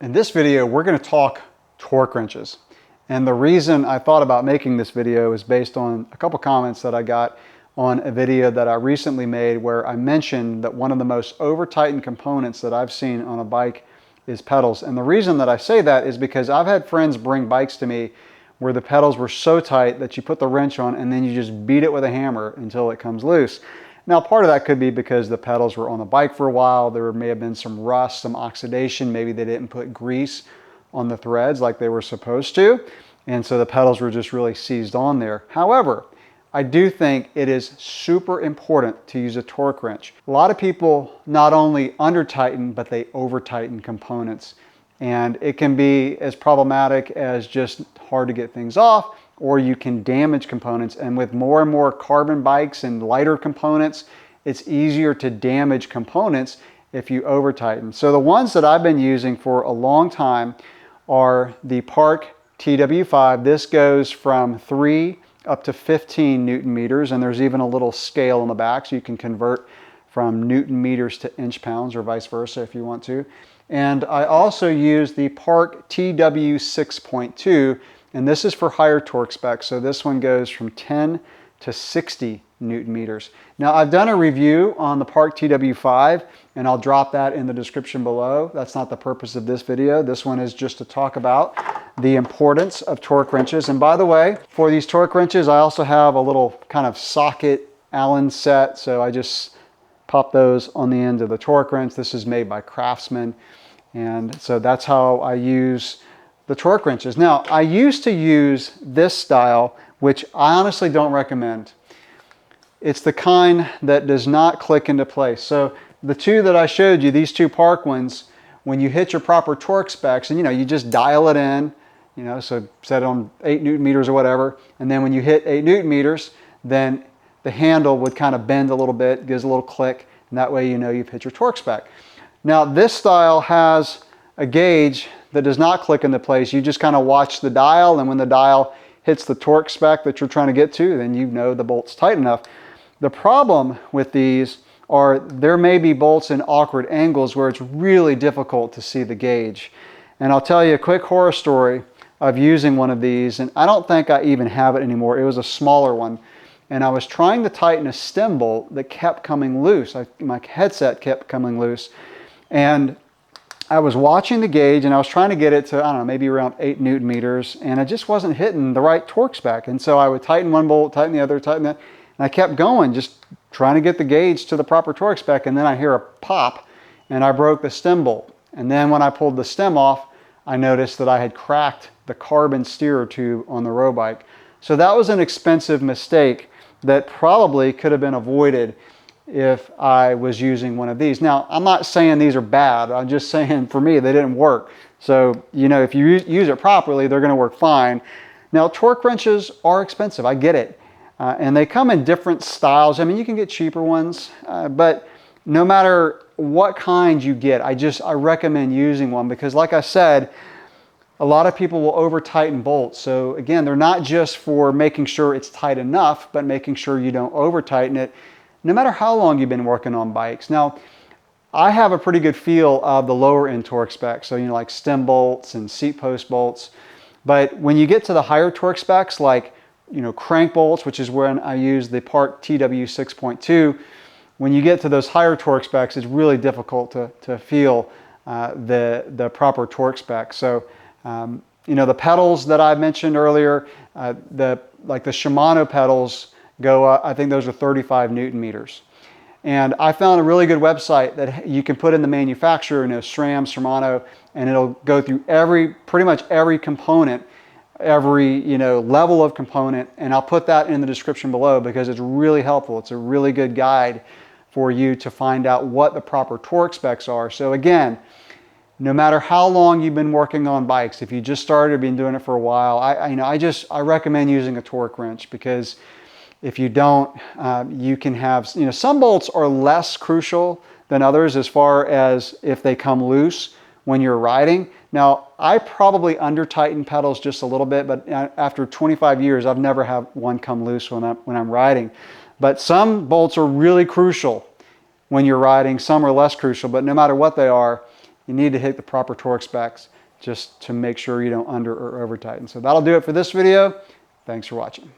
In this video, we're going to talk torque wrenches. And the reason I thought about making this video is based on a couple comments that I got on a video that I recently made where I mentioned that one of the most over-tightened components that I've seen on a bike is pedals. And the reason that I say that is because I've had friends bring bikes to me where the pedals were so tight that you put the wrench on and then you just beat it with a hammer until it comes loose. Now, part of that could be because the pedals were on the bike for a while. There may have been some rust, some oxidation. Maybe they didn't put grease on the threads like they were supposed to. And so the pedals were just really seized on there. However, I do think it is super important to use a torque wrench. A lot of people not only under tighten, but they over tighten components. And it can be as problematic as just hard to get things off, or you can damage components. And with more and more carbon bikes and lighter components, it's easier to damage components if you over tighten. So the ones that I've been using for a long time are the Park TW5. This goes from 3 up to 15 Newton meters, and there's even a little scale on the back so you can convert from Newton meters to inch pounds or vice versa if you want to. And I also use the Park TW6.2, and this is for higher torque specs. So this one goes from 10 to 60 Newton meters. Now I've done a review on the Park TW5 and I'll drop that in the description below. That's not the purpose of this video. This one is just to talk about the importance of torque wrenches. And by the way, for these torque wrenches, I also have a little kind of socket Allen set. So I just pop those on the end of the torque wrench. This is made by Craftsman. And so that's how I use the torque wrenches. Now, I used to use this style, which I honestly don't recommend. It's the kind that does not click into place. So the two that I showed you, these two Park ones, when you hit your proper torque specs, and you just dial it in, so set it on 8 Newton meters or whatever, and then when you hit 8 Newton meters, then the handle would kind of bend a little bit, gives a little click, and that way you've hit your torque spec. Now this style has a gauge that does not click into place. You just kind of watch the dial, and when the dial hits the torque spec that you're trying to get to, then the bolt's tight enough. The problem with these are there may be bolts in awkward angles where it's really difficult to see the gauge. And I'll tell you a quick horror story of using one of these, and I don't think I even have it anymore. It was a smaller one, and I was trying to tighten a stem bolt that kept coming loose. My headset kept coming loose, and I was watching the gauge and I was trying to get it to, I don't know, maybe around 8 Newton meters, and I just wasn't hitting the right torque spec. And so I would tighten one bolt, tighten the other, tighten that, and I kept going, just trying to get the gauge to the proper torque spec, and then I hear a pop and I broke the stem bolt. And then when I pulled the stem off, I noticed that I had cracked the carbon steerer tube on the road bike. So that was an expensive mistake that probably could have been avoided if I was using one of these. Now, I'm not saying these are bad. I'm just saying for me, they didn't work. So, if you use it properly, they're going to work fine. Now, torque wrenches are expensive. I get it. And they come in different styles. I mean, you can get cheaper ones, but no matter what kind you get, I recommend using one because like I said, a lot of people will over tighten bolts. So again, they're not just for making sure it's tight enough, but making sure you don't over tighten it, no matter how long you've been working on bikes. Now, I have a pretty good feel of the lower end torque specs. So, like stem bolts and seat post bolts. But when you get to the higher torque specs, like, crank bolts, which is when I use the Park TW6.2, when you get to those higher torque specs, it's really difficult to feel the proper torque spec. So, the pedals that I mentioned earlier, the Shimano pedals go, I think those are 35 Newton meters. And I found a really good website that you can put in the manufacturer, SRAM, Shimano, and it'll go through pretty much every component, every level of component, and I'll put that in the description below because it's really helpful. It's a really good guide for you to find out what the proper torque specs are. So again, no matter how long you've been working on bikes, if you just started or been doing it for a while, I recommend using a torque wrench because if you don't, you can have, some bolts are less crucial than others as far as if they come loose when you're riding. Now, I probably under tighten pedals just a little bit, but after 25 years, I've never had one come loose when I'm riding. But some bolts are really crucial when you're riding, some are less crucial, but no matter what they are, you need to hit the proper torque specs just to make sure you don't under or over tighten. So that'll do it for this video. Thanks for watching.